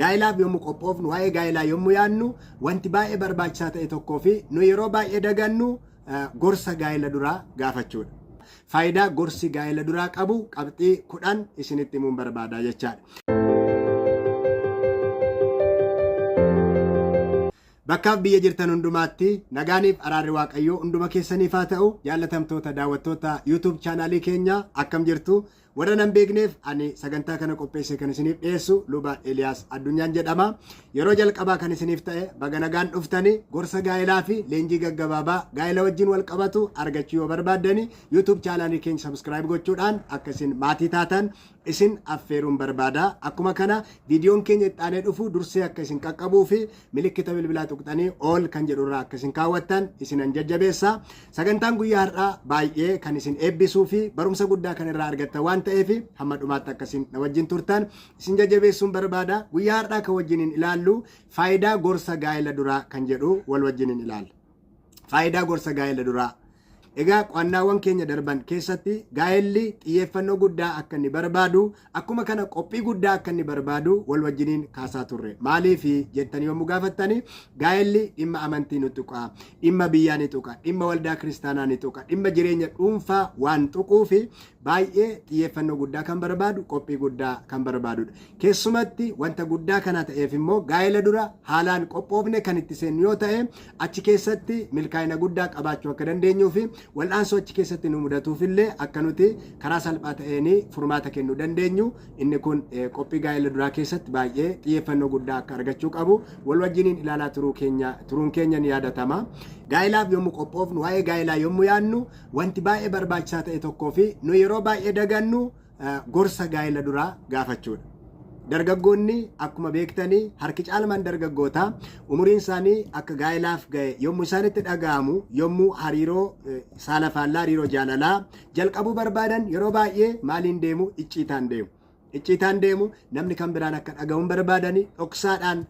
Gaa'ilaaf yommuu qophoofnu waa'ee gaa'ilaa yommuu yaadnu wanti baay'ee barbaachisaa ta'e tokkoo fi nu yeroo baay'ee dagannu gorsa gaa'ila duraa gaafachuudha. Faayidaa gorsi gaa'ila duraa qabu qabxii 10 isinitti himuun barbaada jechaadha. Bakkaaf biyya jirtan hundumaatti nagaaniif araarri waaqayyoo hunduma keessaniif haa ta'u. Jaallatamtoota daawwattoota YouTube chaanaalii keenya akkam jirtu? Warra nan beekneef ani sagantaa kana qopheesse kan isiniif dhiyeessu Luba Eliyaas Addunyaan jedhama. Yeroo jalqabaa kan isiniif ta'e baga nagaan dhuftanii gorsa gaa'ilaa fi leenjii gaggabaabaa gaa'ila wajjin wal qabatu argachuu yoo barbaaddani YouTube chaanaalii keenya subscribe gochuudhaan akka isin maatii taatan isin affeeruun barbaada. Akkuma kana viidiyoon keenya itti dhufu dursee akka isin qaqqabuu fi milikkita bilbilaa tuqxanii all kan jedhu irraa akka isin kaawwattan isinan jajjabeessa. Sagantaan guyyaa har'aa baay'ee kan isin eebbisuu fi barumsa guddaa kan irraa argattan waan ta'eef hamma dhumaatti akkasiin na wajjin turtan isin jajjabeessuun barbaada. Guyyaa har'aa kan wajjiniin ilaallu faayidaa gorsa gaa'ila duraa kan jedhu wal wajjiniin ilaalla. Faayidaa gorsa gaa'ila duraa. Egaa qo'annaawwan keenya darban keessatti gaa'elli xiyyeeffannoo guddaa akka inni barbaadu akkuma kana qophii guddaa akka inni barbaadu wal wajjiniin kaasaa turre. Maaliif jettanii yommuu gaafattani gaa'elli dhimma amantii ni tuqa, dhimma biyyaa ni tuqa, dhimma waldaa kiristaanaa ni tuqa, dhimma jireenya dhuunfaa waan tuquu fi baay'ee xiyyeeffannoo guddaa kan barbaadu qophii guddaa kan barbaadudha. Keessumatti wanta guddaa kana ta'eef immoo gaa'ela dura haalaan qophoofne kan itti seennu yoo ta'e achi keessatti milkaa'ina guddaa qabaachuu akka dandeenyuu fi wal'aansoo achi keessatti nu mudatuuf illee akka nuti karaa salphaa ta'een furmaata kennuu dandeenyu. Inni kun qophii gaa'ela duraa keessatti baay'ee xiyyeeffannoo guddaa akka argachuu qabu wal wajjiniin ilaalaa turuun keenya ni yaadatama. Gaa'ilaaf yommuu qophoofnu waa'ee gaa'ilaa yommuu yaadnu wanti baay'ee barbaachisaa ta'e tokkoo fi nu yeroo baay'ee dagannu gorsa gaa'ila duraa gaafachuudha. Dargaggoonni akkuma beektanii harki caalmaan dargaggootaa umuriin isaanii akka gaa'ilaaf ga'e yommuu isaanitti dhaga'amu yommuu hariiroo saala faallaa hariiroo jaalalaa jalqabuu barbaadan yeroo baay'ee maaliin deemu? Icciitaan deemu. Icciitaan deemu namni kan biraan akka dhaga'uun barbaadanii dhoksaadhaan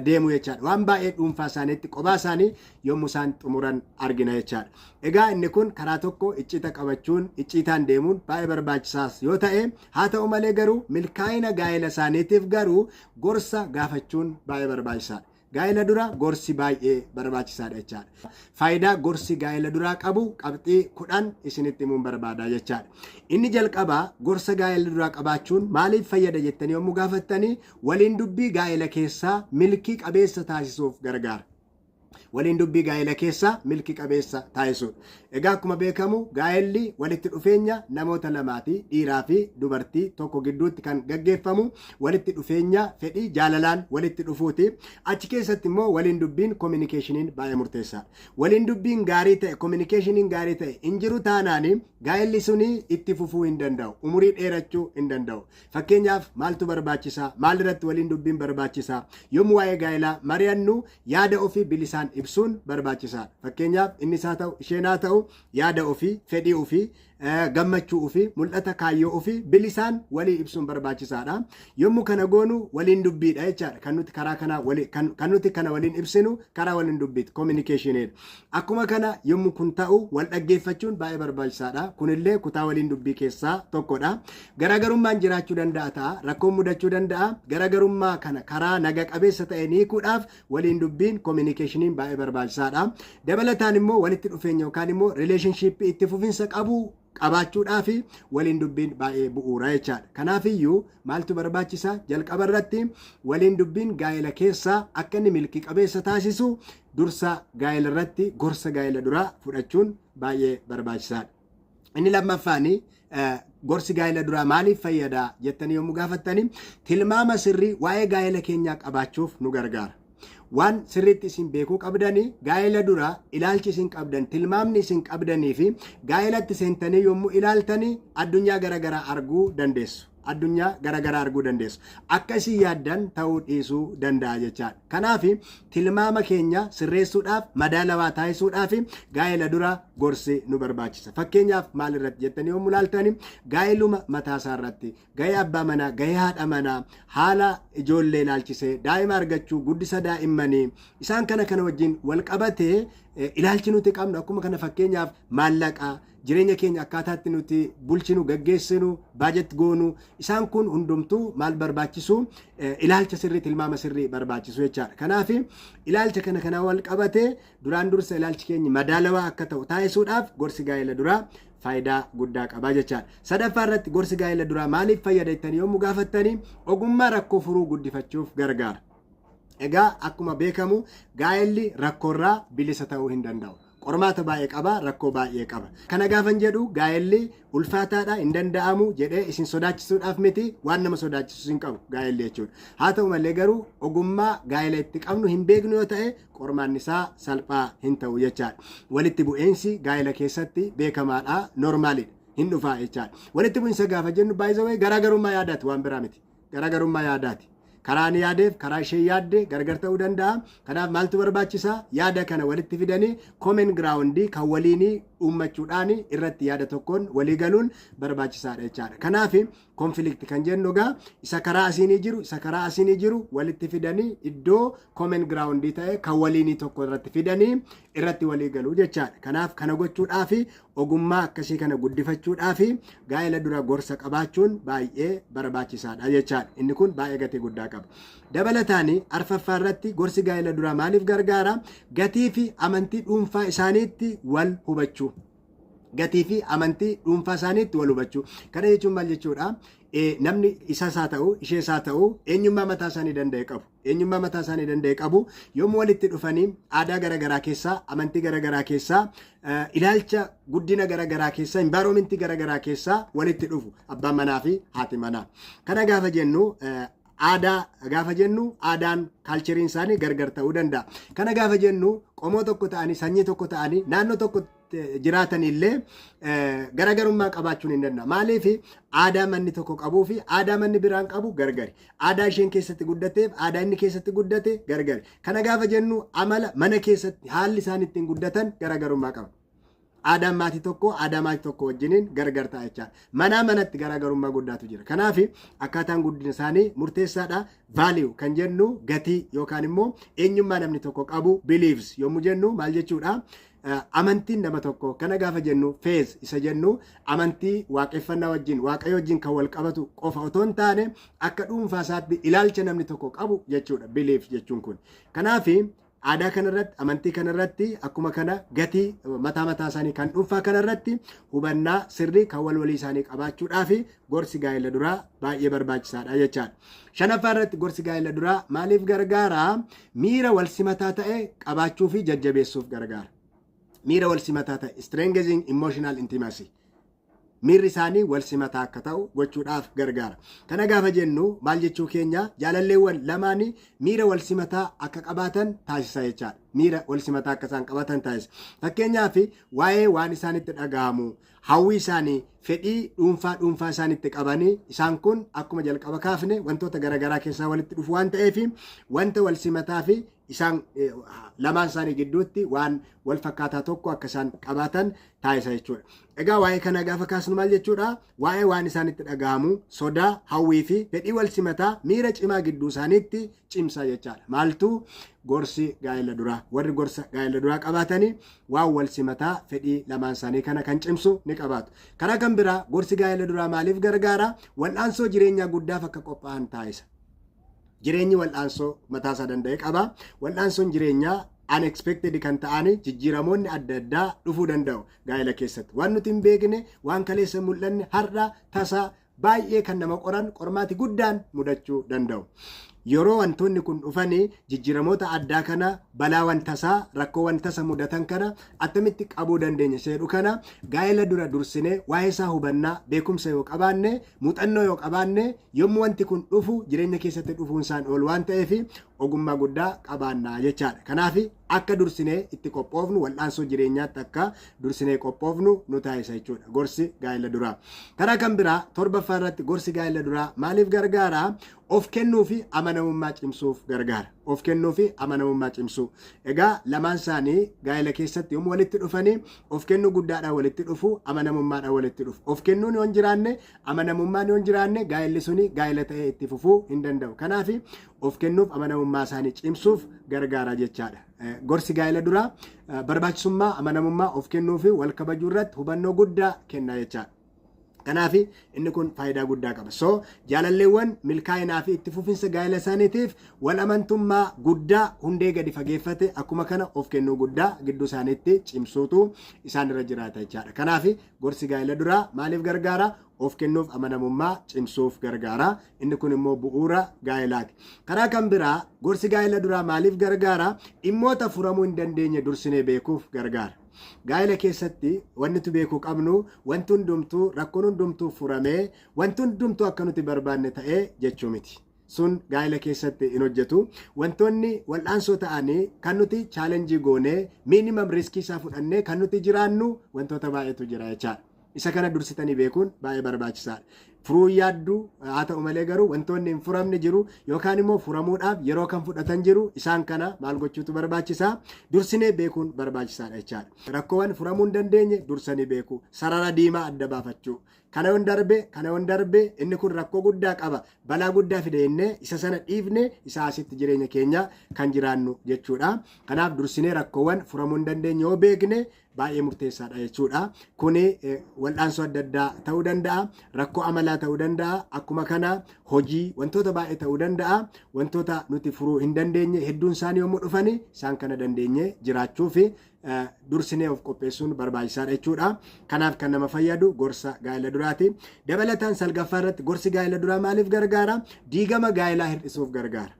deemu jechaadha. Waan baay'ee dhuunfaa isaaniitti qophaa isaanii yommuu isaan xumuran argina jechaadha. Egaa inni kun karaa tokko icciita qabachuun icciitaan deemuun baay'ee barbaachisaas yoo ta'e haa ta'u malee garuu milkaa'ina gaa'ela isaaniitiif garuu gorsa gaafachuun baay'ee barbaachisaadha. Gaa'ela dura gorsi baay'ee barbaachisaadha jechaadha. Faayidaa gorsi gaa'ela duraa qabu qabxii 10 isinitti himuun barbaada jechaadha. Inni jalqabaa gorsa gaa'ela duraa qabaachuun maaliif fayyada jettanii yommuu gaafattanii waliin dubbii gaa'ela keessaa milkii qabeessa taasisuuf gargaara. Waliin dubbii gaa'ela keessaa milkii qabeessa taasisuudha. Egaa akkuma beekamu gaa'elli walitti dhufeenya namoota lamaati, dhiiraa fi dubartii tokko gidduutti kan gaggeeffamu walitti dhufeenya fedhii jaalalaan walitti dhufuuti. Achi keessatti immoo waliin dubbiin communicationin baay'ee murteessaadha. Waliin dubbiin gaarii ta'e communicationin gaarii ta'e hin jiru taanaani gaa'elli suni itti fufuu hin danda'u, umurii dheerachuu hin danda'u. Fakkeenyaaf maaltu barbaachisaa? Maalirratti waliin dubbiin barbaachisaa? Yommuu waa'ee gaa'elaa mari'annu yaada ofii bilisaan ibsuun barbaachisaadha. Fakkeenyaaf innis haa ta'u isheen haa ta'u yaada ofii, fedhii ofii, gammachuu ofii, mul'ata kaayyoo ofii bilisaan walii ibsuun barbaachisaadha. Yommuu kana goonu waliin dubbiidha jechaadha. Kan nuti karaa kana kan nuti kana waliin ibsinu karaa waliin dubbiiti, communicationidha. Akkuma kana yommuu kun ta'u wal dhaggeeffachuun baay'ee barbaachisaadha. Kunillee kutaa waliin dubbii keessaa tokkodha. Garaagarummaan jiraachuu danda'a ta'a, rakkoon mudachuu danda'a. Garaagarummaa kana karaa naga qabeessa ta'een hiikuudhaaf waliin dubbiin communicationiin baay'ee barbaachisaadha. Dabalataan immoo walitti dhufeenya yookaan immoo relationship itti fufinsa qabu qabaachuudhaa fi waliin dubbiin baay'ee bu'uura jechaadha. Kanaafiyyuu maaltu barbaachisa? Jalqaba irratti waliin dubbiin gaa'ela keessaa akka inni milkii qabeessa taasisu dursa gaa'ela irratti gorsa gaa'ela duraa fudhachuun baay'ee barbaachisaadha. Inni lammaffaani gorsi gaa'ela duraa maaliif fayyada jettanii yommuu gaafattani tilmaama sirrii waa'ee gaa'ela keenyaa qabaachuuf nu gargaara. Waan sirriitti isin beekuu qabdanii gaa'ela dura ilaalchi isin qabdan tilmaamni isin qabdanii fi gaa'elatti seentanii yommuu ilaaltanii addunyaa garaagaraa arguu dandeessu. Addunyaa garaagaraa arguu dandeessu. Akka isin yaaddan ta'uu dhiisuu danda'a jechaadha. Kanaaf tilmaama keenya sirreessuudhaaf madaalawaa taasisuudhaaf gaa'ela dura gorsi nu barbaachisa. Fakkeenyaaf maal irratti jettanii yommuu ilaaltanii gaa'eluma mataasaa irratti gahee abbaa manaa, gahee haadha manaa, haala ijoollee ilaalchisee, daa'ima argachuu, guddisa daa'immanii isaan kana wajjin wal qabatee ilaalchi nuti qabnu akkuma kana fakkeenyaaf maallaqa, jireenya keenya akkaataatti nuti bulchinu gaggeessinu baajet goonu isaan kun hundumtuu maal barbaachisu ilaalcha sirrii tilmaama sirrii barbaachisu jechaadha. Kanaaf ilaalcha kana wal qabatee duraan dursa ilaalchi keenya madaalawaa akka ta'u taasisuudhaaf gorsi gaa'ela duraa faayidaa guddaa qaba jechaadha. Sadaffaa irratti gorsi gaa'ela duraa maaliif fayyada jettanii yommuu gaafattanii ogummaa rakkoo furuu guddifachuuf gargaara. Egaa akkuma beekamu gaa'elli rakkoorraa bilisa ta'uu hin danda'u. Qormaata baay'ee qaba, rakkoo baay'ee qaba. Kana gaafan jedhu gaa'elli ulfaataadha hin danda'amu jedhee isin sodaachisuudhaaf miti waan nama sodaachisu hin qabu gaa'elli jechuudha. Haa ta'u malee garuu ogummaa gaa'ela itti qabnu hin beeknu yoo ta'e qormaanni isaa salphaa hin ta'u jechaadha. Walitti bu'eensi gaa'ela keessatti beekamaadha, noormaalidha, hin dhufaa jechaadha. Walitti bu'insa gaafa jennu baay'ee garaagarummaa yaadaati waan biraa miti. Garaagarummaa yaadaati. Karaa ni yaadeef karaa ishee yaadde gargar ta'uu danda'a. Kanaaf maaltu barbaachisa? Yaada kana walitti fidanii common ground kan waliinii uummachuudhaan irratti yaada tokkoon walii galuun barbaachisaadha jechaadha. Kanaaf konfilikt kan jennu egaa isa karaa asiinii jiru isa karaa asiinii jiru walitti fidanii iddoo common ground ta'e kan waliinii tokko irratti fidanii irratti walii galuu jechaadha. Kanaaf kana gochuudhaaf ogummaa akkasii kana guddifachuudhaaf gaa'ela dura gorsa qabaachuun baay'ee barbaachisaadha jechaadha. Inni kun baay'ee gatii guddaa qaba. Dabalataan arfaffaa irratti gorsi gaa'ela duraa maaliif gargaara? Gatii fi amantii dhuunfaa isaaniitti wal hubachuu. Gatii fi amantii dhuunfaa isaaniitti wal hubachuu. Kana jechuun maal jechuudha? Namni isaas haa ta'u, ishees haa ta'u, eenyummaa mataa isaanii danda'e qabu. Eenyummaa mataa isaanii danda'e qabu. Yommuu walitti dhufanii aadaa garaagaraa keessaa, amantii garaagaraa keessaa, ilaalcha guddina garaagaraa keessaa, environmentii garaagaraa keessaa walitti dhufu abbaan manaa fi haati manaa. Kana gaafa jennu aadaa gaafa jennu aadaan kaalcheriin isaanii gargar ta'uu danda'a. Kana gaafa jennu qomoo tokko ta'anii sanyii tokko ta'anii naannoo tokko jiraatanillee garaagarummaa qabaachuun hin danda'a. Maaliif aadaa manni tokko qabuu fi aadaa manni biraan qabu gargari. Aadaa isheen keessatti guddateef aadaa inni keessatti guddate gargari. Kana gaafa jennu amala mana keessatti haalli isaan ittiin guddatan garaagarummaa qaba. Aadaan maatii tokko wajjiniin gargar ta'a jechaadha. Manaa manatti garaagarummaa guddaatu jira. Kanaaf akkaataan guddina isaanii murteessaadha. Value kan jennu gatii yookaan immoo eenyummaa namni tokko qabu beliefs yommuu jennu maal jechuudha? Amantiin nama tokko kana gaafa jennu faith isa jennu amantii waaqeffannaa wajjin waaqayyo wajjin kan wal qabatu qofa otoo hin taane akka dhuunfaa isaatti ilaalcha namni tokko qabu jechuudha belief jechuun kun. Kanaaf aadaa kanarratti amantii kanarratti akkuma kana gatii mataa isaanii kan dhuunfaa kanarratti hubannaa sirrii kan walii isaanii qabaachuudhaaf gorsi gaa'ela duraa baay'ee barbaachisaadha jechaadha. Shanaffaa irratti gorsi gaa'ela duraa maaliif gargaara? Miira wal simataa ta'e qabaachuu fi jajjabeessuuf gargaara. Miira wal simataa ta'e strengthening emotional intimacy. Miirri isaanii wal simataa akka ta'u gochuudhaaf gargaara. Kana gaafa jennu maal jechuu keenya jaalalleewwan lamaanii miira wal simataa akka qabaatan taasisa jechaadha. Miira wal simataa akka isaan qabaatan taasisa. Fakkeenyaaf waa'ee waan isaanitti dhaga'amu, hawwii isaanii, fedhii dhuunfaa isaanitti qabanii isaan kun akkuma jalqaba kaafne wantoota garaagaraa keessaa walitti dhufu waan ta'eef wanta wal simataa fi isaan lamaan isaanii gidduutti waan wal fakkaataa tokko akka isaan qabaatan taasisa jechuudha. Egaa waa'ee kana gaafa kaasnu maal jechuudha? Waa'ee waan isaanitti dhaga'amu, sodaa, hawwii fi fedhii wal simataa miira cimaa gidduu isaaniitti cimsa jechaadha. Maaltu gorsi gaa'ela duraa? Warri gorsa gaa'ela duraa qabaatanii waan wal simataa fedhii lamaan isaanii kana kan cimsu ni qabaatu. Karaa kan biraa gorsi gaa'ela duraa maaliif gargaara? Wal'aansoo jireenyaa guddaaf akka qophaa'an taasisa. Jireenyi wal'aansoo mataasaa danda'e qaba. Wal'aansoon jireenyaa unexpected kan ta'ani jijjiiramoonni adda addaa dhufuu danda'u gaa'ela keessatti. Waan nuti hin beekne waan kaleessa mul'anne har'a tasaa baay'ee kan nama qoran qormaati guddaan mudachuu danda'u. Yeroo wantoonni kun dhufanii jijjiiramoota addaa kana balaawwan tasaa rakkoowwan tasa mudatan kana attamitti qabuu dandeenya seedhu kana gaa'ela dura dursinee waa'ee isaa hubannaa beekumsa yoo qabaanne muuxannoo yoo qabaanne yommuu wanti kun dhufu jireenya keessatti dhufuun isaan ol waan ta'eef ogummaa guddaa qabaannaa jechaadha. Kanaaf akka dursinee itti qophoofnu wal'aansoo jireenyaatti akka dursinee qophoofnu nu taasisa jechuudha gorsi gaa'ela duraa. Karaa kan biraa torbaffaa irratti gorsi gaa'ela duraa maaliif gargaara? Of kennuu fi amanamummaa cimsuuf gargaara. of kennuu fi amanamummaa cimsuu. Egaa lamaan isaanii gaa'ela keessatti yommuu walitti dhufanii of kennuu guddaadhaan walitti dhufu, amanamummaadhaan walitti dhufu. Of kennuun yoo hin jiraanne, amanamummaan yoo hin jiraanne gaa'elli suni gaa'ela ta'ee itti fufuu hin danda'u. Kanaaf of kennuuf amanamummaa isaanii cimsuuf gargaara jechaadha. Gorsi gaa'ela duraa barbaachisummaa amanamummaa of kennuu fi wal kabajuu irratti hubannoo guddaa kenna jechaadha. Kanaaf inni kun faayidaa guddaa qaba. So jaalalleewwan milkaa'inaa fi itti fufinsa gaa'ela isaaniitiif wal amantummaa guddaa hundee gadi fageeffate akkuma kana of kennuu guddaa gidduu isaaniitti cimsuutu isaan irra jiraata jechaadha. Kanaaf gorsi gaa'ela duraa maaliif gargaara? Of kennuuf amanamummaa cimsuuf gargaara. Inni kun immoo bu'uura gaa'elaati. Karaa kan biraa gorsi gaa'ela duraa maaliif gargaara? Dhimmoota furamuu hin dandeenye dursinee beekuuf gargaara. Gaa'ela keessatti wanti nuti beekuu qabnu wanti hundumtuu rakkoon hundumtuu furamee wanti hundumtuu akka nuti barbaanne ta'ee jechuu miti. Sun gaa'ela keessatti hin hojjetu. Wantoonni wal'aansoo ta'anii kan nuti chaalenjii goonee miinimum riskii isaa fudhannee kan nuti jiraannu wantoota baay'eetu jira jechaadha. Isa kana dursitanii beekuun baay'ee barbaachisaadha. Furuu yaadduu haa ta'u malee garuu wantoonni hin furamne jiru yookaan immoo furamuudhaaf yeroo kan fudhatan jiru isaan kana maal gochuutu barbaachisaa? Dursinee beekuun barbaachisaadha jechaadha. Rakkoowwan furamuu hin dandeenye dursanii beekuu, sarara diimaa adda baafachuu. Kana yoon darbe inni kun rakkoo guddaa qaba, balaa guddaa fide jennee isa sana dhiifne isa asitti jireenya keenya kan jiraannu jechuudha. Kanaaf dursinee rakkoowwan furamuu hin dandeenye yoo beekne baay'ee murteessaadha jechuudha. Kuni wal'aansoo adda addaa ta'uu danda'a, rakkoo amalaa ta'uu danda'a, akkuma kana hojii wantoota baay'ee ta'uu danda'a. Wantoota nuti furuu hin dandeenye hedduun isaanii yommuu dhufani isaan kana dandeenye jiraachuu fi dursinee of qopheessuun barbaachisaadha jechuudha. Kanaaf kan nama fayyadu gorsa gaa'ela duraati. Dabalataan salgaffaa irratti gorsi gaa'ela duraa maaliif gargaara? Diigama gaa'elaa hir'isuuf gargaara.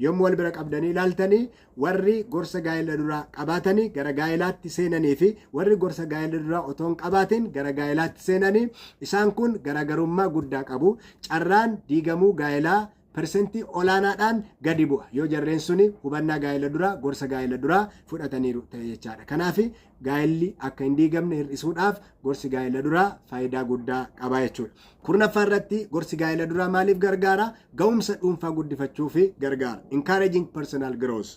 Yommuu wal bira qabdanii ilaaltanii warri gorsa gaa'ela duraa qabaatanii gara gaa'elaatti seenanii fi warri gorsa gaa'ela duraa otoo hin qabaatin gara gaa'elaatti seenanii isaan kun garaagarummaa guddaa qabu. Carraan diigamuu gaa'elaa persentii olaanaadhaan gadi bu'a yoo jarreen suni hubannaa gaa'ela duraa gorsa gaa'ela duraa fudhataniiru ta'e jechaadha. Kanaaf gaa'elli akka hin diigamne hir'isuudhaaf gorsi gaa'ela duraa faayidaa guddaa qaba jechuudha. Kurnaffaa irratti gorsi gaa'ela duraa maaliif gargaara? Ga'umsa dhuunfaa guddifachuuf gargaara. Encouraging personal growth.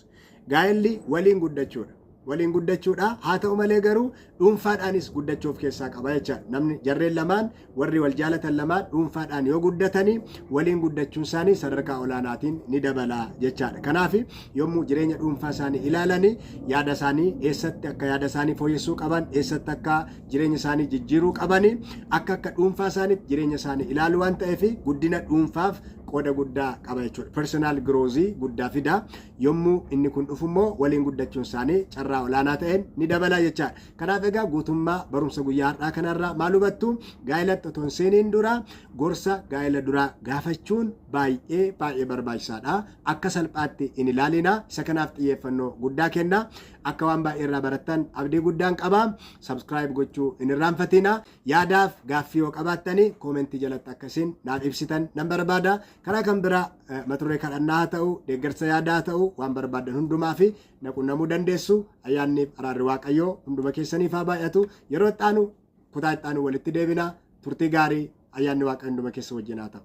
Gaa'elli waliin guddachuudha. Waliin guddachuudha. Haa ta'u malee garuu dhuunfaadhaanis guddachuu of keessaa qaba jechaadha. Namni jarreen lamaan warri wal jaalatan lamaan dhuunfaadhaan yoo guddatanii waliin guddachuun isaanii sadarkaa olaanaatiin ni dabala jechaadha. Kanaaf yommuu jireenya dhuunfaa isaanii ilaalanii yaada isaanii eessatti akka yaada isaanii fooyyessuu qaban, eessatti akka jireenya isaanii jijjiiruu qabanii akka dhuunfaa isaaniitti jireenya isaanii ilaalu waan ta'eef guddina dhuunfaaf qooda guddaa qaba jechuudha. Personal growth guddaa fida. Yommuu inni kun dhufummoo waliin guddachuun isaanii carraa olaanaa ta'een ni dabala jechaadha. Kanaaf egaa guutummaa barumsa guyyaa har'aa kanarraa maal hubattu? Gaa'elatti otoo hin seeniin dura gorsa gaa'ela duraa gaafachuun baay'ee barbaachisaadha. Akka salphaatti hin ilaalina. Isa kanaaf xiyyeeffannoo guddaa kenna. Akka waan baay'ee irraa barattan abdii guddaan qaba. Subscribe gochuu hin irraanfatina. Yaadaaf gaaffii yoo qabaattanii koomentii jalatti akkasiin naaf ibsitan nan barbaada. Karaa kan biraa mata duree kadhannaa haa ta'u, deeggarsa yaadaa haa ta'u, waan barbaadan hundumaa fi naqunnamuu dandeessu. Ayyaanniif araarri Waaqayyoo hunduma keessaniif haa baay'atu. Yeroo itti aanu kutaa itti aanu walitti deebina. Turtii gaarii ayyaanni Waaqayyoo hunduma keessa wajjin haa ta'u.